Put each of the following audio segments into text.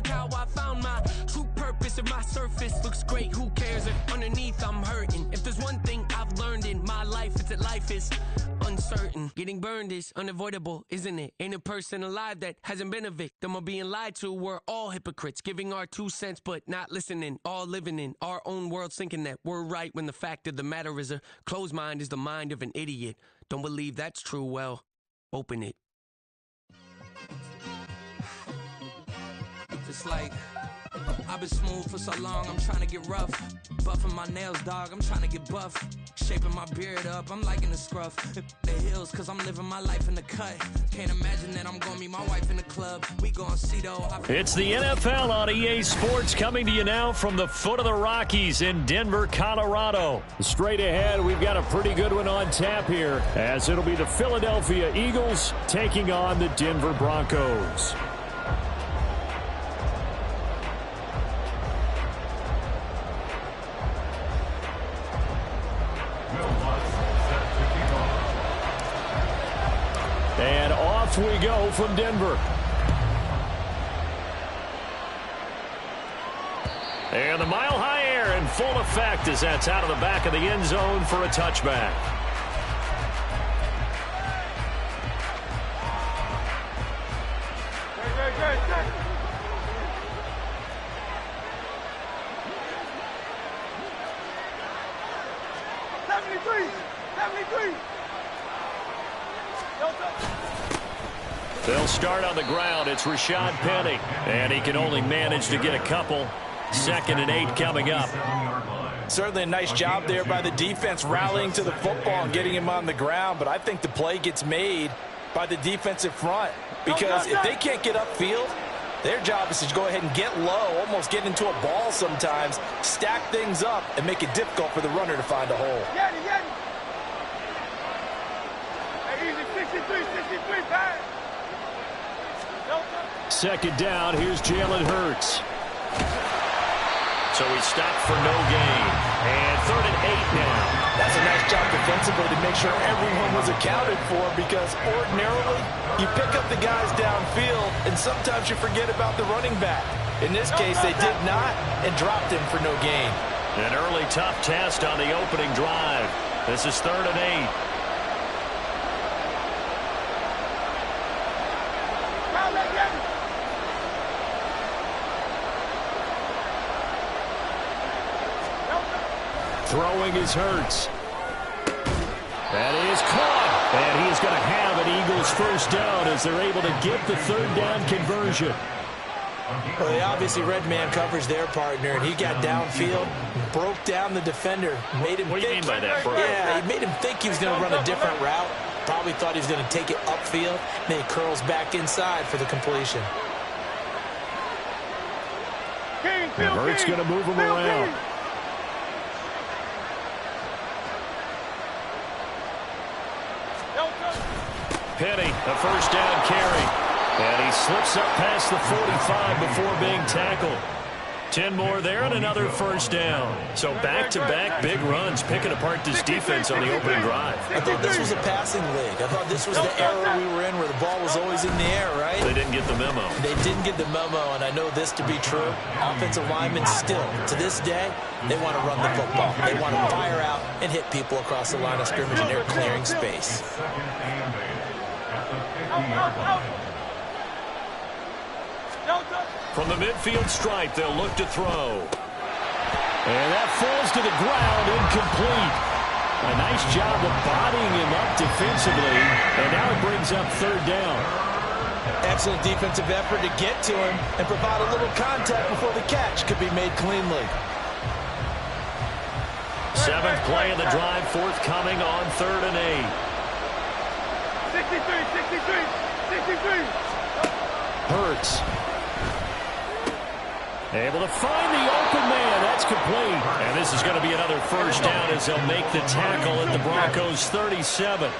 like how I found my true purpose. If my surface looks great, who cares if underneath I'm hurting? If there's one thing I've learned in my life, it's that life is uncertain. Getting burned is unavoidable, isn't it? Ain't a person alive that hasn't been a victim of being lied to. We're all hypocrites, giving our 2 cents but not listening. All living in our own world, thinking that we're right when the fact of the matter is a closed mind is the mind of an idiot. Don't believe that's true? Well, open it. It's like I've been smooth for so long, I'm trying to get rough. Buffing my nails, dog, I'm trying to get buff. Shaping my beard up, I'm liking the scruff. The hills, cause I'm living my life in the cut. Can't imagine that I'm gonna meet my wife in the club. We gon' see though. It's the NFL on EA Sports, coming to you now from the foot of the Rockies in Denver, Colorado. Straight ahead, we've got a pretty good one on tap here, as it'll be the Philadelphia Eagles taking on the Denver Broncos. And off we go from Denver. And the mile-high air in full effect as that's out of the back of the end zone for a touchback. They'll start on the ground. It's Rashad Penny, and he can only manage to get a couple. 2nd and 8 coming up. Certainly a nice job there by the defense rallying to the football and getting him on the ground, but I think the play gets made by the defensive front because if they can't get upfield, their job is to go ahead and get low, almost get into a ball sometimes, stack things up, and make it difficult for the runner to find a hole. Second down, here's Jalen Hurts. So he stopped for no gain. And 3rd and 8 now. That's a nice job defensively to make sure everyone was accounted for, because ordinarily you pick up the guys downfield and sometimes you forget about the running back. In this case, they did not and dropped him for no gain. An early tough test on the opening drive. This is 3rd and 8. Throwing is Hurts. That is caught. And he is going to have an Eagles first down as they're able to get the 3rd down conversion. Well, they obviously read man coverage their partner, and he got downfield, broke down the defender, made him What do you mean by that, bro? Yeah, he made him think he was going to run a different route. Probably thought he was going to take it upfield. Then he curls back inside for the completion. And Hurts going to move him around. Penny, a first down carry. And he slips up past the 45 before being tackled. 10 more there and another first down. So back-to-back big runs, picking apart this defense on the opening drive. I thought this was a passing league. I thought this was the era we were in where the ball was always in the air, right? They didn't get the memo. They didn't get the memo, and I know this to be true. Offensive linemen still, to this day, they want to run the football. They want to fire out and hit people across the line of scrimmage, and they're clearing space. From the midfield stripe, they'll look to throw. And that falls to the ground, incomplete. A nice job of bodying him up defensively, and now it brings up 3rd down. Excellent defensive effort to get to him and provide a little contact before the catch could be made cleanly. 7th play of the drive, forthcoming on 3rd and 8. 63. Hurts. Able to find the open man. That's complete. And this is going to be another first down as they'll make the tackle at the Broncos 37.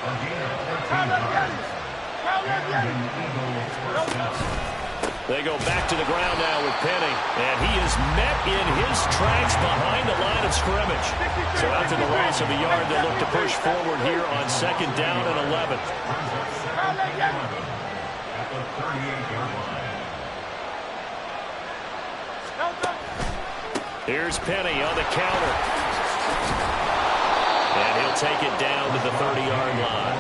They go back to the ground now with Penny. And he is met in his tracks behind the line of scrimmage. So after the loss of a yard, they'll look to push forward here on 2nd down and 11. Here's Penny on the counter. And he'll take it down to the 30-yard line.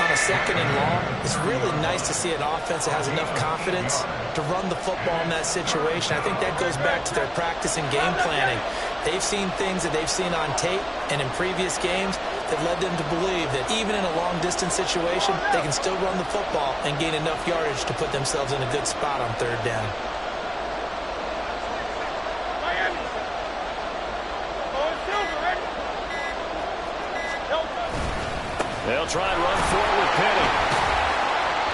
On a 2nd and long, it's really nice to see an offense that has enough confidence to run the football in that situation. I think that goes back to their practice and game planning. They've seen things that they've seen on tape and in previous games that led them to believe that even in a long-distance situation, they can still run the football and gain enough yardage to put themselves in a good spot on 3rd down. They'll try and run for it with Penny.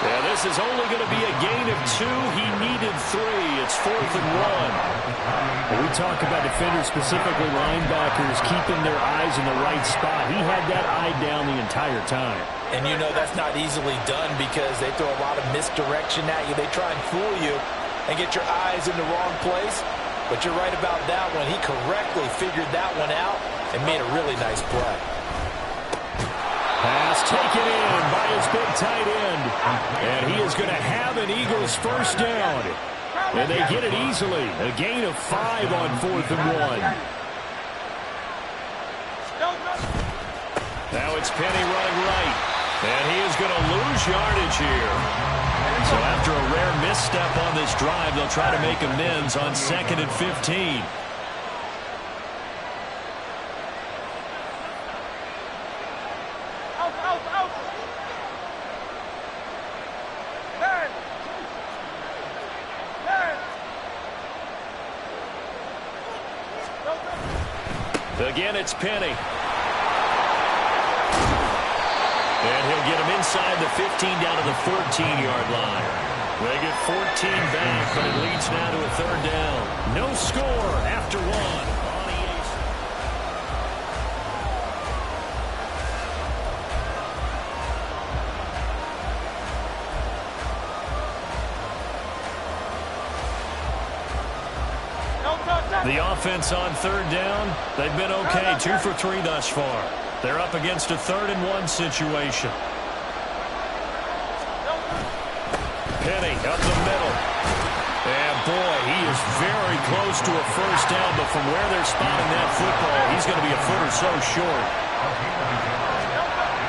Yeah, this is only going to be a gain of 2. He needed 3. It's 4th and 1. When we talk about defenders, specifically linebackers, keeping their eyes in the right spot. He had that eye down the entire time. And you know that's not easily done because they throw a lot of misdirection at you. They try and fool you and get your eyes in the wrong place. But you're right about that one. He correctly figured that one out and made a really nice play. Pass taken in by his big tight end. And he is going to have an Eagles 1st down. And they get it easily. A gain of 5 on 4th and 1. Now it's Penny running right. And he is going to lose yardage here. So after a rare misstep on this drive, they'll try to make amends on 2nd and 15. Again, it's Penny. And he'll get him inside the 15 down to the 14-yard line. They get 14 back, but it leads now to a 3rd down. No score after 1. The offense on 3rd down, they've been okay, 2 for 3 thus far. They're up against a 3rd and 1 situation. Penny up the middle. And boy, he is very close to a 1st down, but from where they're spotting that football, he's going to be a foot or so short.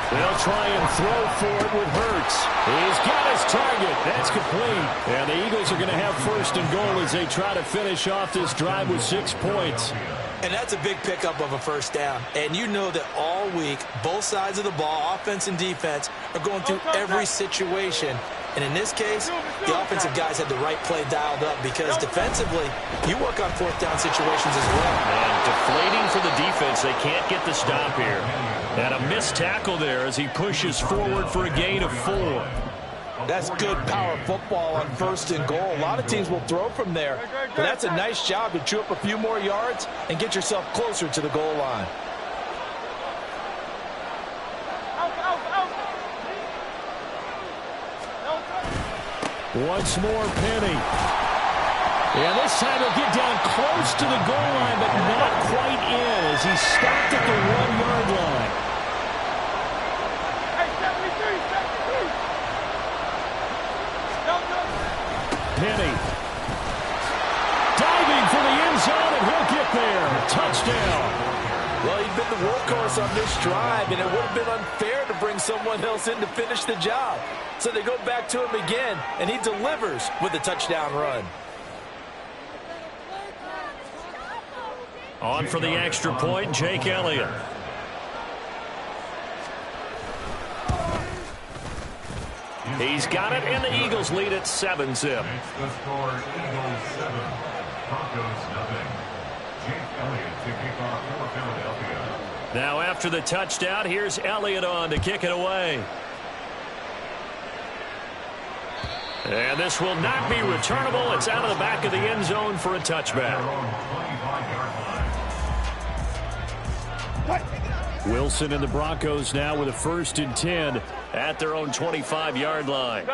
They'll try and throw for it with Hurts. He's got his target. That's complete. And the Eagles are going to have 1st and goal as they try to finish off this drive with 6 points. And that's a big pickup of a 1st down. And you know that all week, both sides of the ball, offense and defense, are going through every situation. And in this case, the offensive guys had the right play dialed up because defensively, you work on 4th down situations as well. And deflating for the defense. They can't get the stop here. And a missed tackle there as he pushes forward for a gain of 4. That's good power football on 1st and goal. A lot of teams will throw from there. But that's a nice job to chew up a few more yards and get yourself closer to the goal line. Once more, Penny. And this time he'll get down close to the goal line, but not quite in as he's stopped at the 1-yard line. Penny diving for the end zone, and he'll get there. Touchdown. Well, he's been the workhorse on this drive, and it would have been unfair to bring someone else in to finish the job. So they go back to him again, and he delivers with a touchdown run. On for the extra point, Jake Elliott. He's got it, and the Eagles lead at 7-zip. The score, Eagles 7, Broncos nothing. Jake Elliott to kick off for Philadelphia. Now after the touchdown, here's Elliott on to kick it away. And this will not be returnable. It's out of the back of the end zone for a touchback. Wilson and the Broncos now with a 1st and 10 at their own 25-yard line.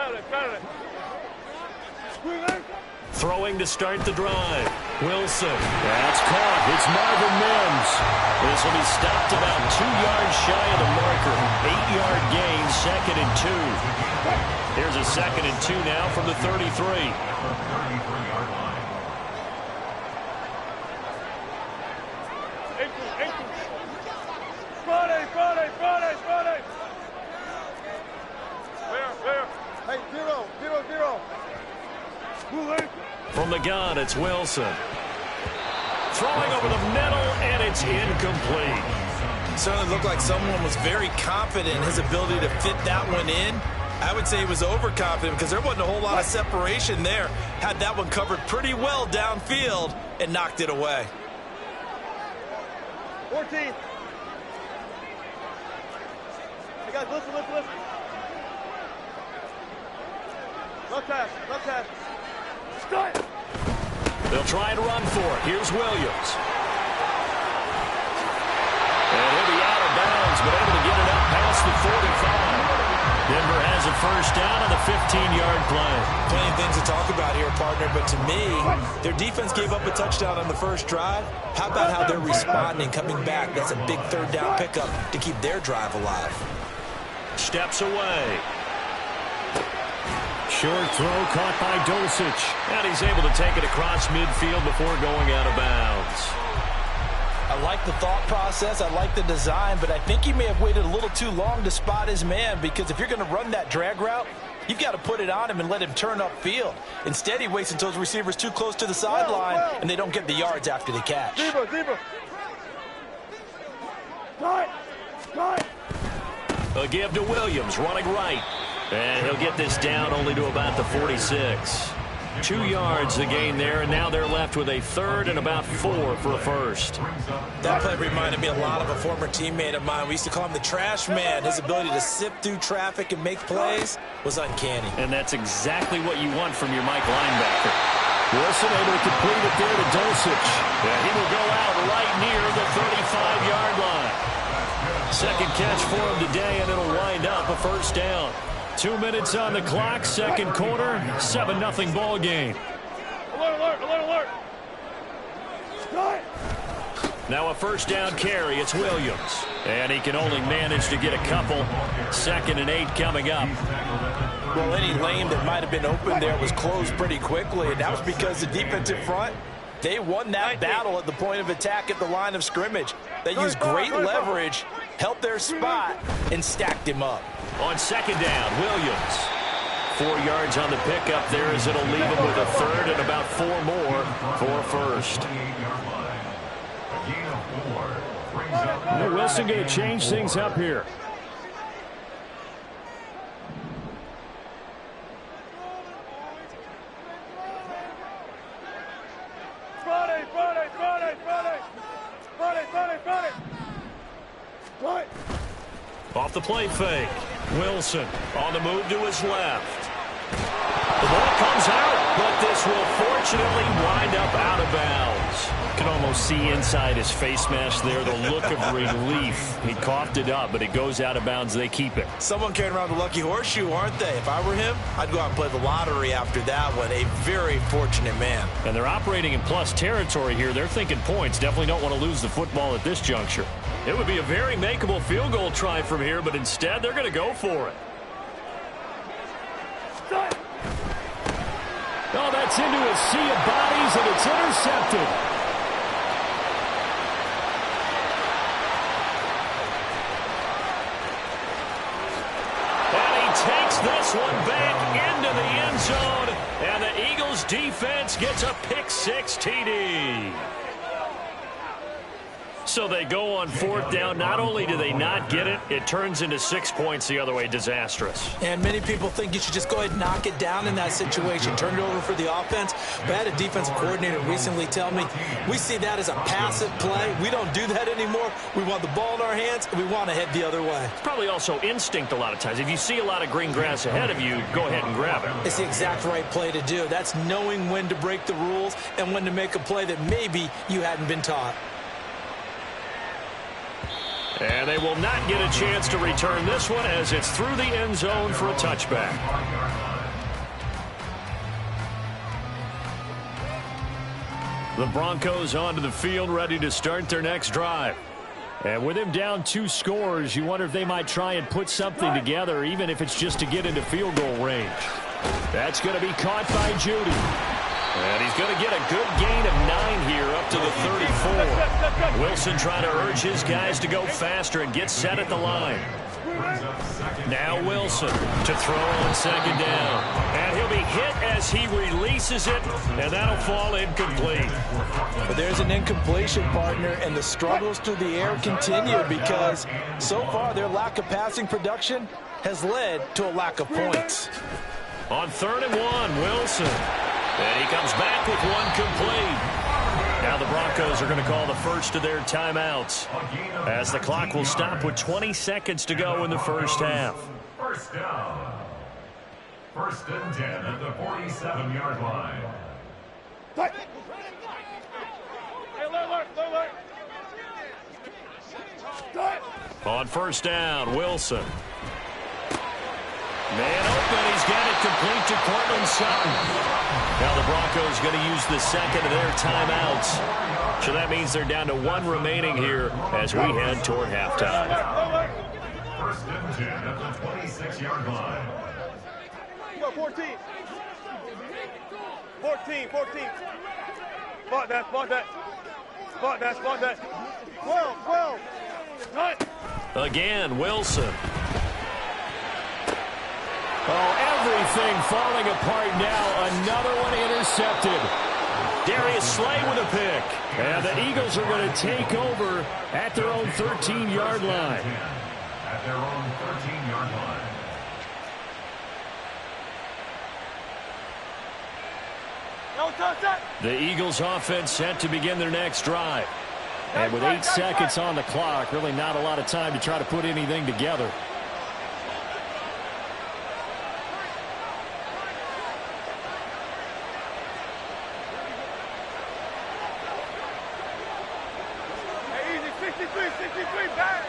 Throwing to start the drive. Wilson. That's caught. It's Marvin Mims. This will be stopped about 2 yards shy of the marker. 8-yard gain, 2nd and 2. Here's a 2nd and 2 now from the 33. Friday. Where? Hey, 0. From the gun, it's Wilson. Throwing over the middle, and it's incomplete. Certainly looked like someone was very confident in his ability to fit that one in. I would say he was overconfident because there wasn't a whole lot of separation there. Had that one covered pretty well downfield and knocked it away. 14. Hey, guys, listen. Left hash. Start. They'll try and run for it. Here's Williams. And he'll be out of bounds, but able to get it up past the 45. Denver has a first down on the 15-yard play. Plenty of things to talk about here, partner, but to me, their defense gave up a touchdown on the first drive. How about how they're responding, coming back? That's a big third down pickup to keep their drive alive. Steps away. Short throw caught by Dulcich. And he's able to take it across midfield before going out of bounds. I like the thought process. I like the design, but I think he may have waited a little too long to spot his man, because if you're going to run that drag route, you've got to put it on him and let him turn upfield. Instead, he waits until his receiver's too close to the sideline, and they don't get the yards after the catch. Zebra. Start. A give to Williams, running right. And he'll get this down only to about the 46. 2 yards the gain there, and now they're left with a third and about 4 for a first. That play reminded me a lot of a former teammate of mine. We used to call him the trash man. His ability to sift through traffic and make plays was uncanny. And that's exactly what you want from your Mike linebacker. Wilson able to complete it there to Dulcich. And he will go out right near the 35-yard line. Second catch for him today, and it'll wind up a first down. 2 minutes on the clock, second quarter, 7-0 ball game. Alert. Start. Now a first down carry, it's Williams. And he can only manage to get a couple. 2nd and 8 coming up. Well, any lane that might have been open there was closed pretty quickly, and that was because the defensive front, they won that battle at the point of attack at the line of scrimmage. They used great leverage, helped their spot, and stacked him up. On second down, Williams. 4 yards on the pickup there, as it'll leave him with a third and about 4 more for a first. Wilson going to change things up here. Friday. Off the play fake. Wilson on the move to his left. The ball comes out, but this will fortunately wind up out of bounds. You can almost see inside his face mask there the look of relief. He coughed it up, but it goes out of bounds. They keep it. Someone carrying around the lucky horseshoe, aren't they? If I were him, I'd go out and play the lottery after that one. A very fortunate man. And they're operating in plus territory here. They're thinking points. Definitely don't want to lose the football at this juncture. It would be a very makeable field goal try from here, but instead they're going to go for it. Oh, that's into a sea of bodies, and it's intercepted. And he takes this one back into the end zone, and the Eagles defense gets a pick-6 TD. So they go on 4th down. Not only do they not get it, it turns into 6 points the other way. Disastrous. And many people think you should just go ahead and knock it down in that situation. Turn it over for the offense. But I had a defensive coordinator recently tell me, we see that as a passive play. We don't do that anymore. We want the ball in our hands, and we want to head the other way. It's probably also instinct a lot of times. If you see a lot of green grass ahead of you, go ahead and grab it. It's the exact right play to do. That's knowing when to break the rules and when to make a play that maybe you hadn't been taught. And they will not get a chance to return this one, as it's through the end zone for a touchback. The Broncos onto the field, ready to start their next drive. And with him down 2 scores, you wonder if they might try and put something together, even if it's just to get into field goal range. That's going to be caught by Judy. And he's going to get a good gain of 9 here up to the 34. Wilson trying to urge his guys to go faster and get set at the line. Now Wilson to throw on second down. And he'll be hit as he releases it, and that'll fall incomplete. But there's an incompletion, partner, and the struggles through the air continue because so far their lack of passing production has led to a lack of points. On 3rd and 1, Wilson. And he comes back with one complete. Now the Broncos are going to call the first of their timeouts as the clock will stop with 20 seconds to go in the first half. First down. 1st and 10 at the 47-yard line. On 1st down, Wilson. Man open, he's got it complete to Courtland Sutton. Now the Broncos going to use the second of their timeouts. So that means they're down to 1 remaining here as we head toward halftime. 1st and 10 at the 26-yard line. 14. 14. Spot that. Spot that. 12. Again, Wilson. Oh, everything falling apart now. Another one intercepted. Darius Slay with a pick. And the Eagles are going to take over at their own 13-yard line. At their own 13-yard line. The Eagles offense set to begin their next drive. And with 8 seconds on the clock, really not a lot of time to try to put anything together. Easy, 63, back.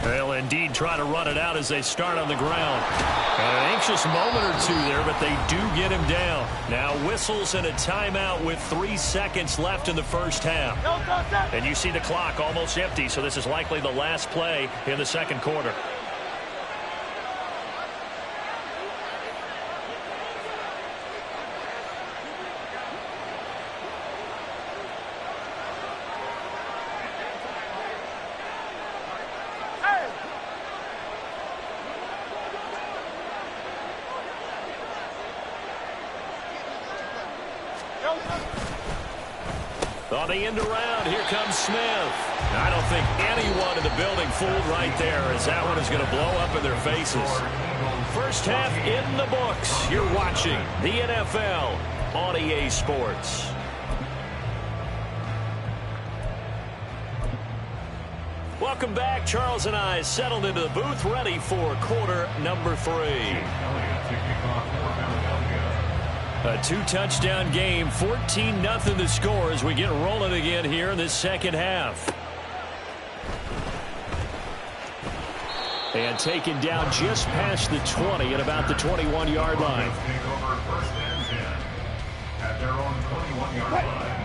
They'll indeed try to run it out as they start on the ground. And an anxious moment or two there, but they do get him down. Now whistles and a timeout with 3 seconds left in the first half. And you see the clock almost empty, so this is likely the last play in the second quarter. On the end around, here comes Smith. I don't think anyone in the building fooled right there as that one is going to blow up in their faces. First half in the books. You're watching the NFL on EA Sports. Welcome back. Charles and I settled into the booth ready for quarter number 3. A 2-touchdown game, 14-0 the score as we get rolling again here in this second half. And taken down just past the 20 at about the 21-yard line.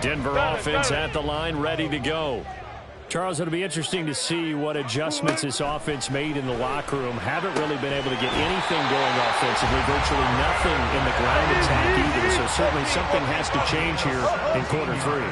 Denver offense at the line, ready to go. Charles, it'll be interesting to see what adjustments this offense made in the locker room. Haven't really been able to get anything going offensively, virtually nothing in the ground attack either. So certainly something has to change here in quarter 3.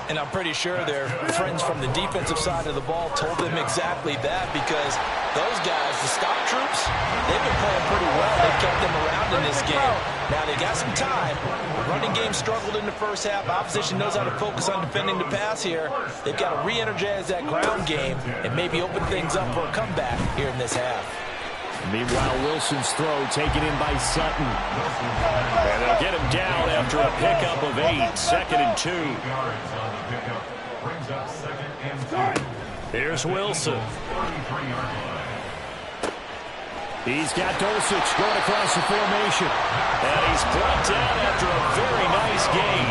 And I'm pretty sure their friends from the defensive side of the ball told them exactly that because those guys, the stop troops, they've been playing pretty well. They've kept them around in this game. Now they got some time. The running game struggled in the first half. Opposition knows how to focus on defending the pass here. They've got to re-energize that ground game and maybe open things up for a comeback here in this half. Meanwhile, Wilson's throw taken in by Sutton. And they'll get him down after a pickup of 8. 2nd and 2. Here's Wilson. He's got Dulcich going across the formation. And he's brought down after a very nice gain.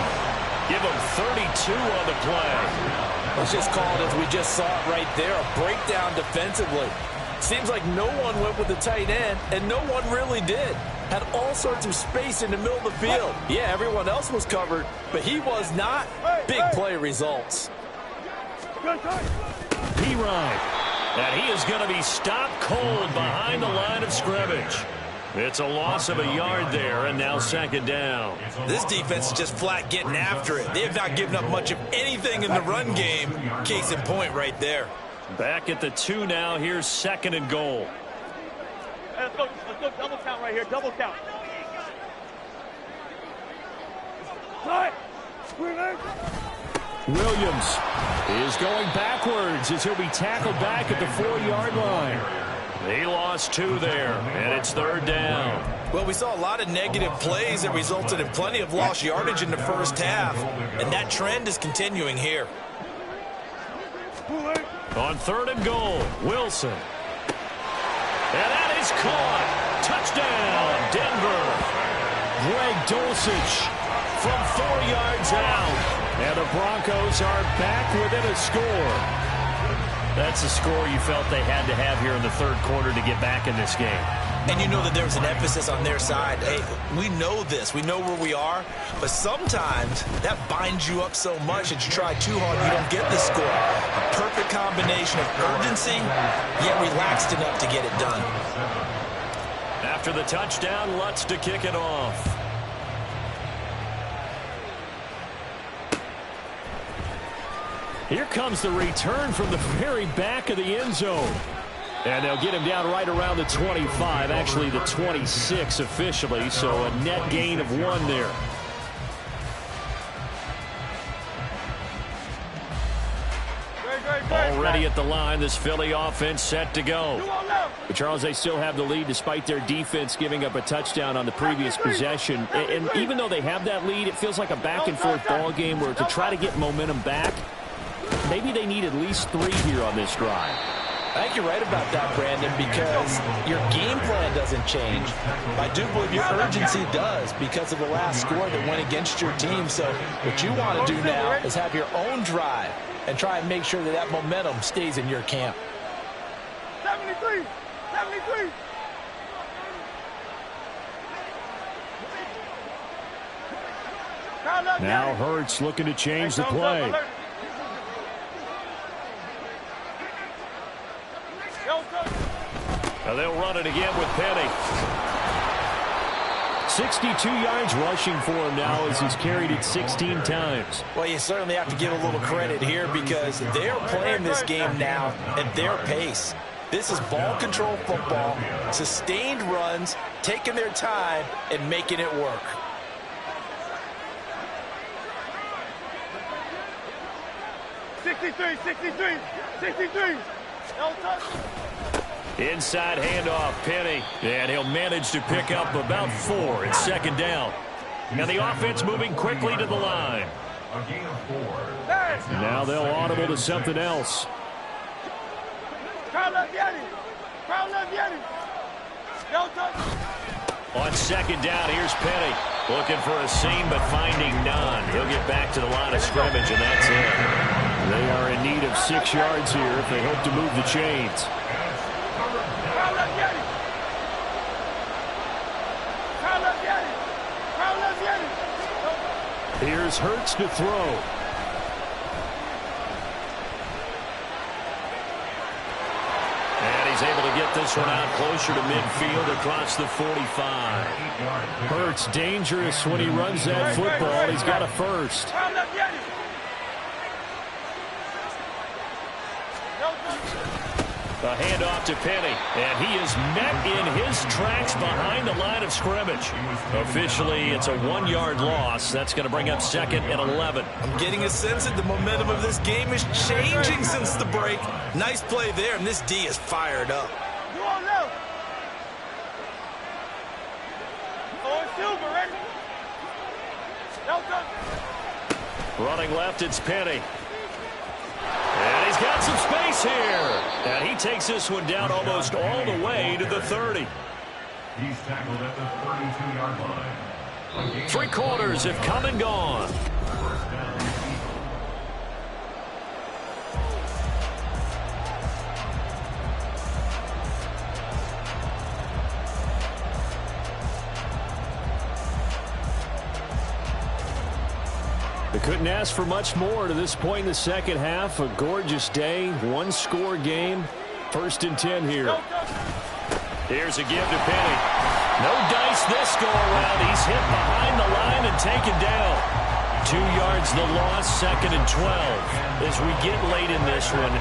Give him 32 on the play. Let's just call it as we just saw it right there, a breakdown defensively. Seems like no one went with the tight end, and no one really did. Had all sorts of space in the middle of the field. Yeah, everyone else was covered, but he was not. Big play results. Perine. And he is going to be stopped cold behind the line of scrimmage. It's a loss of a yard there, and now second down. This defense is just flat getting after it. They have not given up much of anything in the run game. Case in point right there. Back at the 2 now. Here's second and goal. Let's go double count right here. Double count. Williams is going backwards as he'll be tackled back at the 4-yard line. He lost 2 there, and it's third down. Well, we saw a lot of negative plays that resulted in plenty of lost yardage in the first half, and that trend is continuing here. On third and goal, Wilson. And that is caught. Touchdown, Denver. Greg Dulcich from 4 yards out. And the Broncos are back within a score. That's a score you felt they had to have here in the third quarter to get back in this game. And you know that there's an emphasis on their side. Hey, we know this. We know where we are. But sometimes that binds you up so much that you try too hard, you don't get the score. A perfect combination of urgency, yet relaxed enough to get it done. After the touchdown, Lutz to kick it off. Here comes the return from the very back of the end zone. And they'll get him down right around the 25, actually the 26 officially, so a net gain of 1 there. Already at the line, this Philly offense set to go. But Charles, they still have the lead despite their defense giving up a touchdown on the previous possession. And even though they have that lead, it feels like a back-and-forth ball game where to try to get momentum back, maybe they need at least 3 here on this drive. I think you're right about that, Brandon, because your game plan doesn't change. I do believe your urgency does because of the last score that went against your team. So what you want to do now is have your own drive and try and make sure that that momentum stays in your camp. 73! 73! Now Hurts looking to change the play. Now they'll run it again with Penny. 62 yards rushing for him now as he's carried it 16 times. Well, you certainly have to give a little credit here because they're playing this game now at their pace. This is ball control football, sustained runs, taking their time and making it work. Inside handoff, Penny, and he'll manage to pick up about 4. It's second down. Now the offense moving quickly to the line. Now they'll audible to something else. On second down, here's Penny. Looking for a seam, but finding none. He'll get back to the line of scrimmage, and that's it. They are in need of 6 yards here if they hope to move the chains. Here's Hurts to throw. And he's able to get this one out closer to midfield across the 45. Hurts dangerous when he runs that football. He's got a first. A handoff to Penny, and he is met in his tracks behind the line of scrimmage. Officially, it's a 1-yard loss. That's going to bring up second and 11. I'm getting a sense that the momentum of this game is changing since the break. Nice play there, and this D is fired up. Running left, it's Penny. And he's got some space here. And he takes this one down almost all the way to the 30. He's tackled at the 32-yard line. 3 quarters have come and gone. First down. They couldn't ask for much more to this point in the second half. A gorgeous day, 1-score game. 1st and 10 here. Here's a give to Penny. No dice this go around. He's hit behind the line and taken down. 2 yards the loss, 2nd and 12. As we get late in this one,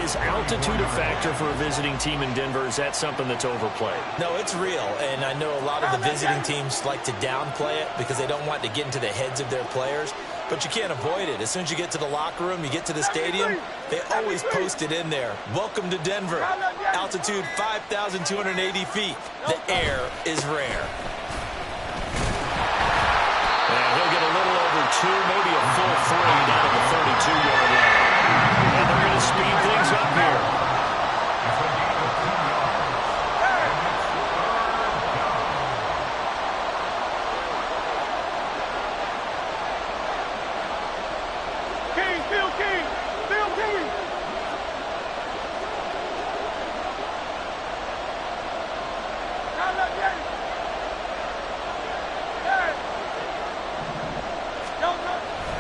is altitude a factor for a visiting team in Denver? Is that something that's overplayed? No, it's real, and I know a lot of the visiting teams like to downplay it because they don't want to get into the heads of their players, but you can't avoid it. As soon as you get to the locker room, you get to the stadium, they always post it in there. Welcome to Denver. Altitude 5,280 feet. The air is rare. And he'll get a little over 2, maybe a full 3 down at the 32-yard line. And they're going to speed things up here.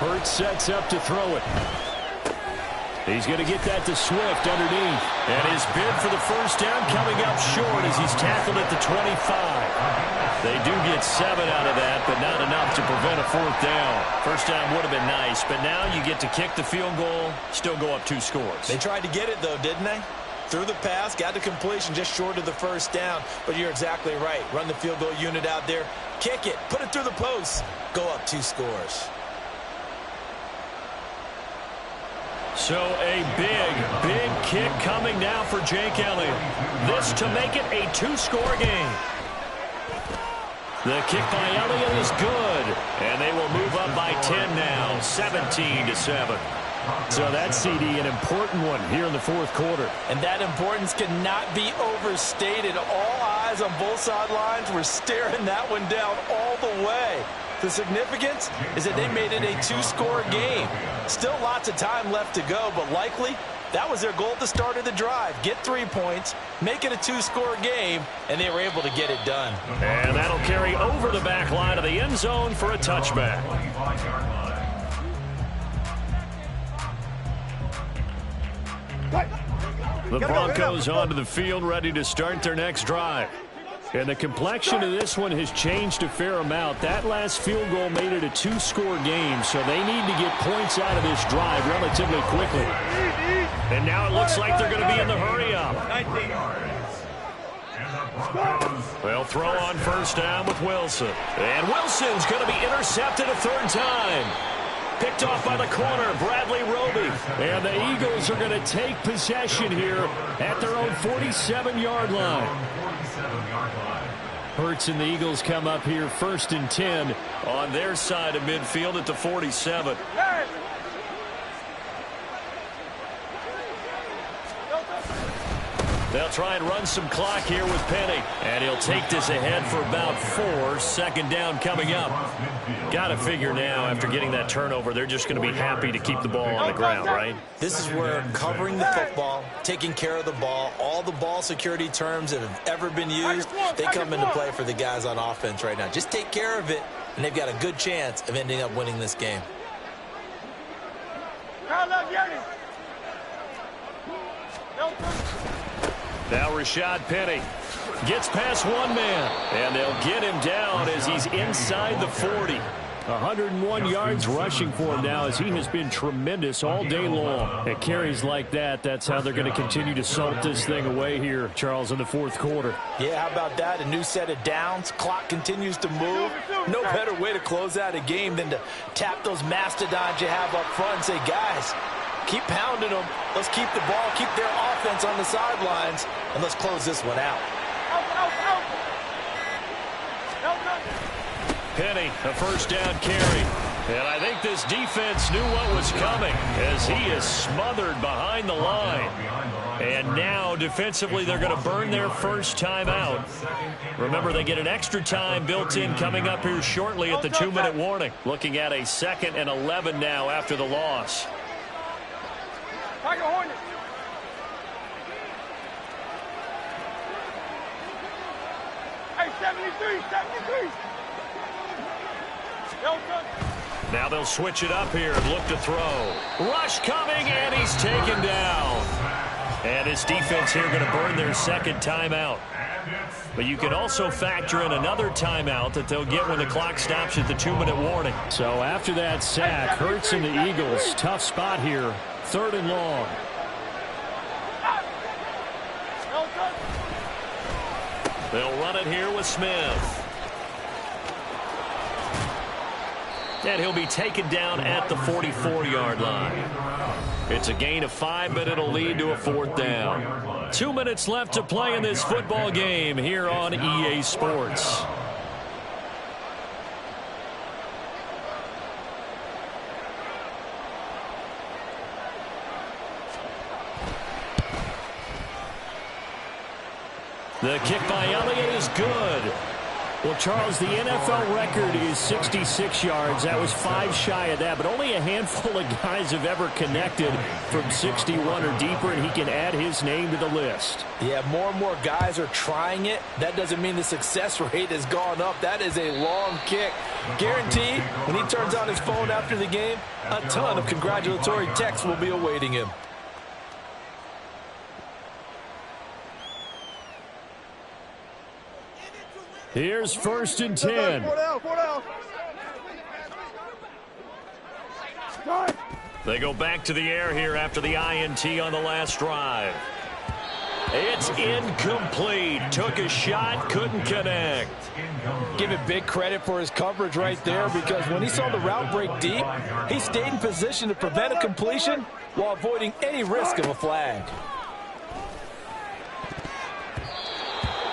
Hurts sets up to throw it. He's going to get that to Swift underneath. And his bid for the first down coming up short as he's tackled at the 25. They do get 7 out of that, but not enough to prevent a 4th down. First down would have been nice, but now you get to kick the field goal, still go up 2 scores. They tried to get it, though, didn't they? Threw the pass, got to completion just short of the first down. But you're exactly right. Run the field goal unit out there. Kick it. Put it through the post. Go up 2 scores. So a big kick coming now for Jake Elliott. This to make it a 2-score game. The kick by Elliott is good. And they will move up by 10 now, 17-7. So that's, CD, an important one here in the 4th quarter. And that importance cannot be overstated. All eyes on both sidelines were staring that one down all the way. The significance is that they made it a 2-score game. Still lots of time left to go, but likely that was their goal at the start of the drive. Get 3 points, make it a 2-score game, and they were able to get it done. And that'll carry over the back line of the end zone for a touchback. The Broncos onto the field, ready to start their next drive. And the complexion of this one has changed a fair amount. That last field goal made it a 2-score game, so they need to get points out of this drive relatively quickly. And now it looks like they're going to be in the hurry-up. They'll throw on first down with Wilson. And Wilson's going to be intercepted a 3rd time. Picked off by the corner, Bradley Roby. And the Eagles are going to take possession here at their own 47-yard line. Hurts and the Eagles come up here 1st and 10 on their side of midfield at the 47. They'll try and run some clock here with Penny. And he'll take this ahead for about 4. 2nd down coming up. Got to figure now, after getting that turnover, they're just going to be happy to keep the ball on the ground, right? This is where covering the football, taking care of the ball, all the ball security terms that have ever been used, they come into play for the guys on offense right now. Just take care of it, and they've got a good chance of ending up winning this game. Now Rashad Penny gets past one man, and they'll get him down as he's inside the 40. 101 yards rushing for him now as he has been tremendous all day long. At carries like that, that's how they're going to continue to salt this thing away here, Charles, in the 4th quarter. Yeah, how about that? A new set of downs. Clock continues to move. No better way to close out a game than to tap those mastodons you have up front and say, guys, keep pounding them. Let's keep the ball, keep their offense on the sidelines, and let's close this one out. Penny, a 1st down carry. And I think this defense knew what was coming as he is smothered behind the line. And now, defensively, they're going to burn their first time out. Remember, they get an extra time built in coming up here shortly at the 2-minute warning. Looking at a 2nd and 11 now after the loss. Tiger Hornet. Hey, 73. Now they'll switch it up here and look to throw. Rush coming, and he's taken down. And this defense here going to burn their second timeout. But you can also factor in another timeout that they'll get when the clock stops at the 2-minute warning. So after that sack, Hurts and the Eagles, tough spot here, 3rd and long. They'll run it here with Smith. And he'll be taken down at the 44-yard line. It's a gain of 5, but it'll lead to a 4th down. 2 minutes left to play in this football game here on EA Sports. The kick by Elliott is good. Well, Charles, the NFL record is 66 yards. That was 5 shy of that, but only a handful of guys have ever connected from 61 or deeper, and he can add his name to the list. Yeah, more and more guys are trying it. That doesn't mean the success rate has gone up. That is a long kick. Guaranteed, when he turns on his phone after the game, a ton of congratulatory texts will be awaiting him. Here's 1st and 10. They go back to the air here after the INT on the last drive. It's incomplete. Took a shot, couldn't connect. Give it big credit for his coverage right there, because when he saw the route break deep, he stayed in position to prevent a completion while avoiding any risk of a flag.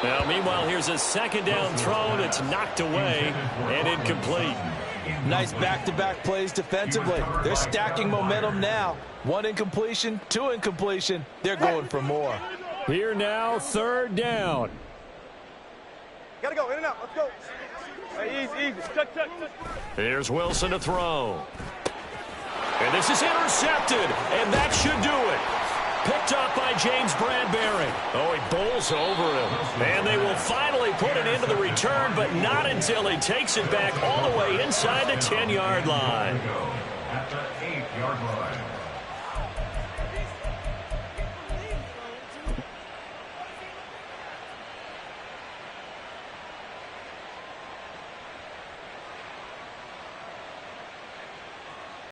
Now, meanwhile, here's a 2nd down throw that's knocked away and incomplete. Nice back-to-back plays defensively. They're stacking momentum now. 1 incompletion, 2 incompletion. They're going for more. Here now, 3rd down. Gotta go, in and out. Let's go. Hey, easy. Check. Here's Wilson to throw. And this is intercepted, and that should do it. Picked up by James Bradbury. Oh, he bowls over him. And they will finally put it into the return, but not until he takes it back all the way inside the 10-yard line. At the 8-yard line.